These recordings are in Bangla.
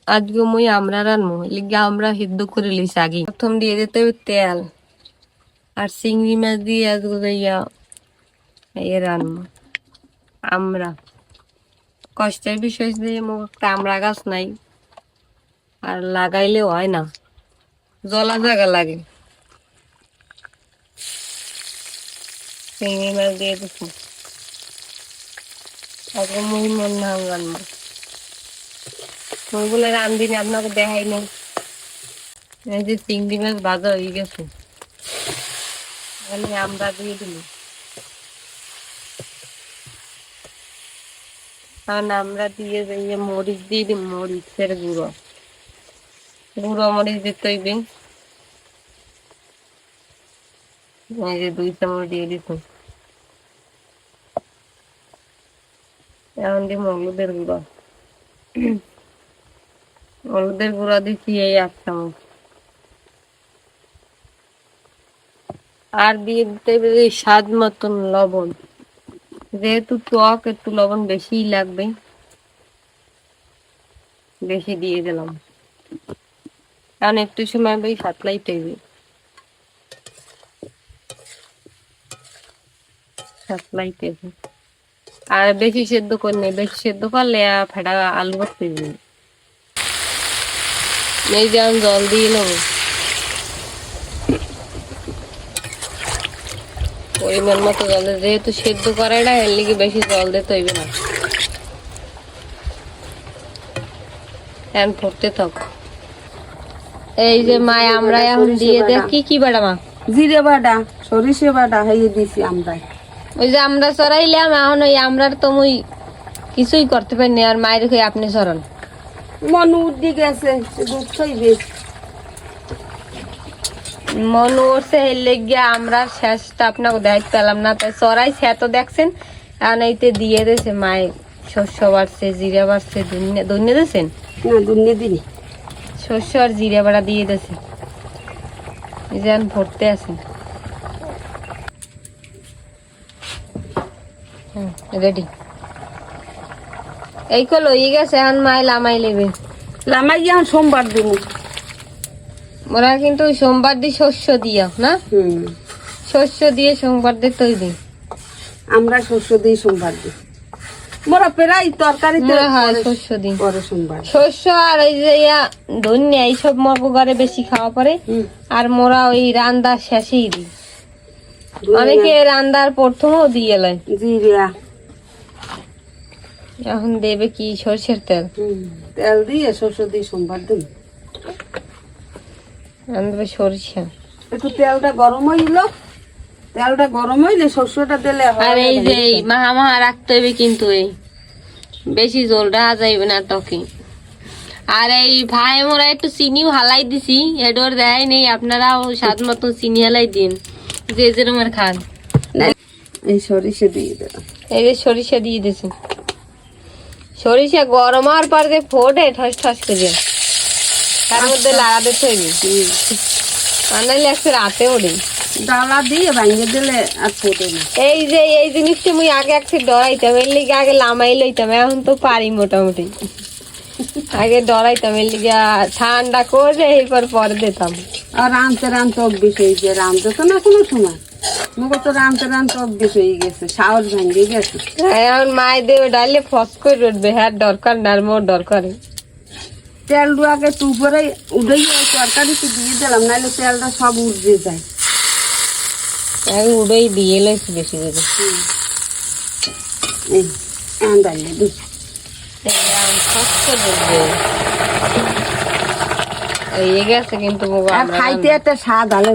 আজকে মুই আমরা রান্নু লিগে আমরা সিদ্ধ করে লিছি আগে। প্রথম দিয়ে দিতে হবে তেল আর চিংড়ি মাছ দিয়ে আজকে রান্নু আমরা। কষ্টের বিষয় যে মোর একটা আমরা গাছ নাই আর লাগাইলেও হয় না, জলা জায়গা লাগে। চিংড়ি মাছ দিয়ে দিচ্ছি আজকে মুই মন না রান্না। ওইগুলো রান্ধিনি আপনাকে দেখাই নেই। এই যে চিংড়ি মাছ ভাজা হয়ে গেছে, আমরা দিয়ে দিল। কারণ আমরা দিয়ে যাইয়ে মরিচ দিয়ে দিই, মরিচের গুঁড়ো গুঁড়ো মরিচ দিতে হইবে। এই যে 2 চামচ দিয়ে দিত। এখন দিব হলুদের গুঁড়ো, হলুদের গুঁড়ো দিচ্ছি এই 1 চামচ। আর দিয়ে দিতে হবে স্বাদ মতন লবণ, যেহেতু টক একটু লবণ বেশি লাগবে, বেশি দিয়ে দিলাম। কারণ একটু সময় বেশ সাতলাইতে হবে, সাতলাইতে হবে। আর বেশি সেদ্ধ করে নেই, বেশি সেদ্ধ করলে ফেটা আলু করতে দিবি। এই যে আমি জল দিয়ে নেব পরিমাণ মতো জল, যেহেতু সেদ্ধ করে না এর লিগে বেশি জল দিতে হইবে না। এখন ফুটতে থাক। এই যে মা আমরা এখন দিয়ে দেয় কি কি বাটা মা? জিরে বাটা, সরিষে বাটা হয়ে দিছি আমরা। ওই যে আমরা চড়াইলাম, এখন ওই আমরার তো মুই কিছুই করতে পারিনি। আর মায়ের কই আপনি চড়ান। মনু উঠে গেছে, দুধ খাইবে। মনে উঠছে এর লেগে আমরা শেষটা আপনাকে দেখতে পেলাম না, তাই চড়াই সে তো দেখছেন। এখন এইতে দিয়ে দিয়েছে মায়ের, শস্য বাড়ছে, জিরা বাড়ছে, ধন্য দিয়েছেন না দুধ দিনি, শস্য আর জিরা বাড়া দিয়ে দিয়েছে। এই যে এখন ভরতে আছে। রেডি এই কল হয়ে গেছে। এখন মায় লামাই নেবে, লামাই এখন সোমবার দিব। ওরা কিন্তু সোমবার দিয়ে শস্য দিয়া না, শস্য দিয়ে সোমবার দিয়ে তৈরি। আমরা শস্য দিই সোমবার দিই। মোরা প্রায় তরকারিতে শস্য দিই পরে সোমবার। শস্য আর এই যে ধনিয়া এইসব মগ ঘরে বেশি খাওয়া পরে। আর মোরা ওই রান্দার শেষেই দিই, অনেকে রান্দার প্রথমও দিয়ে লয় জিরা। এখন দেবে কি সরষের তেল, তেল দিয়ে শস্য দিই সোমবার দিই। দেবে সরিষা। একটু তেলটা গরম হইল, তেলটা গরম হইলে শস্যটা দিলে। আর এই যে মাহা মাহা রাখতে হবে কিন্তু, এই বেশি জল রাখা যাইবে না টকে। আর এই ভাই মোরা একটু চিনিও হালাই দিছি, এডোর দেয় নেই। আপনারাও স্বাদ মতো চিনি হালাই দিন, যে যেরকমের খান। এই সরিষা দিয়ে দিলাম, এই যে সরিষা দিয়ে দিয়েছি। সরিষা গরম হওয়ার পর যে ফোটে ঠস ঠস করে, তার মধ্যে লাগাতে থইবি, আনাইলে একটু রাতে ওঠে। ডালা দিয়ে ভাঙিয়ে দিলে আর ফোটে না। এই যে এই জিনিসটা মুই আগে একটু ডরাইতাম, এর লিগে আগে লামাই লইতাম। এখন তো পারি মোটামুটি, আগে ডরাইতাম। এর লিগে ঠান্ডা করে এরপর পরে দিতাম। আর রানতে রানতে অভ্যেস হয়েছে, রানতে তো না কোনো সময়। মুখে তো রানতে রানতে অভ্যেস হয়ে গেছে, সাহস ভাঙে গেছে। এখন মায় দেবে ডাইলে ফস করে উঠবে, হ্যাঁ দরকার না, আর মোর দরকার। তেল আগে একটু উপরে উঠে তরকারিতে দিয়ে দিলাম, নাহলে তেলটা সব উঠে যায়। উড়েই দিয়ে লইছি বেশি করে। কিন্তু খাইতে একটা স্বাদ আলো।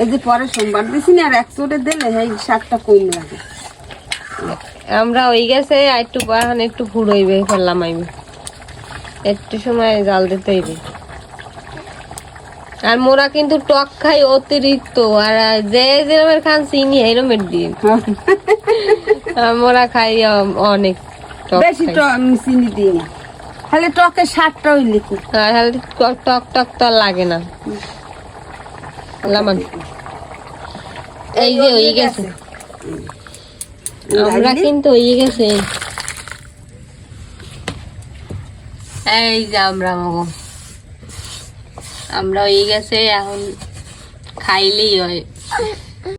এই যে পরে সোমবার দিছি না, আর 1 চোটে দিলে এই স্বাদটা কম লাগে। আমরা হয়ে গেছে একটু বাহান, একটু ফুড়ইবে করলাম, আইবে একটু সময় জাল দিতে হইবে। আর মোরা কিন্তু টক খাই অতিরিক্ত, আর যে যেরমের খান চিনি এরমের দিয়ে। মোরা খাই অনেক বেশি চিনি দিই না, খালি টকের স্বাদটা হইলে টক টক তো লাগে না। লামান এই যে হয়ে গেছে, আমরা কিন্তু হয়ে গেছে। এই যে আমরা হয়ে গেছে, এখন খাইলেই হয়।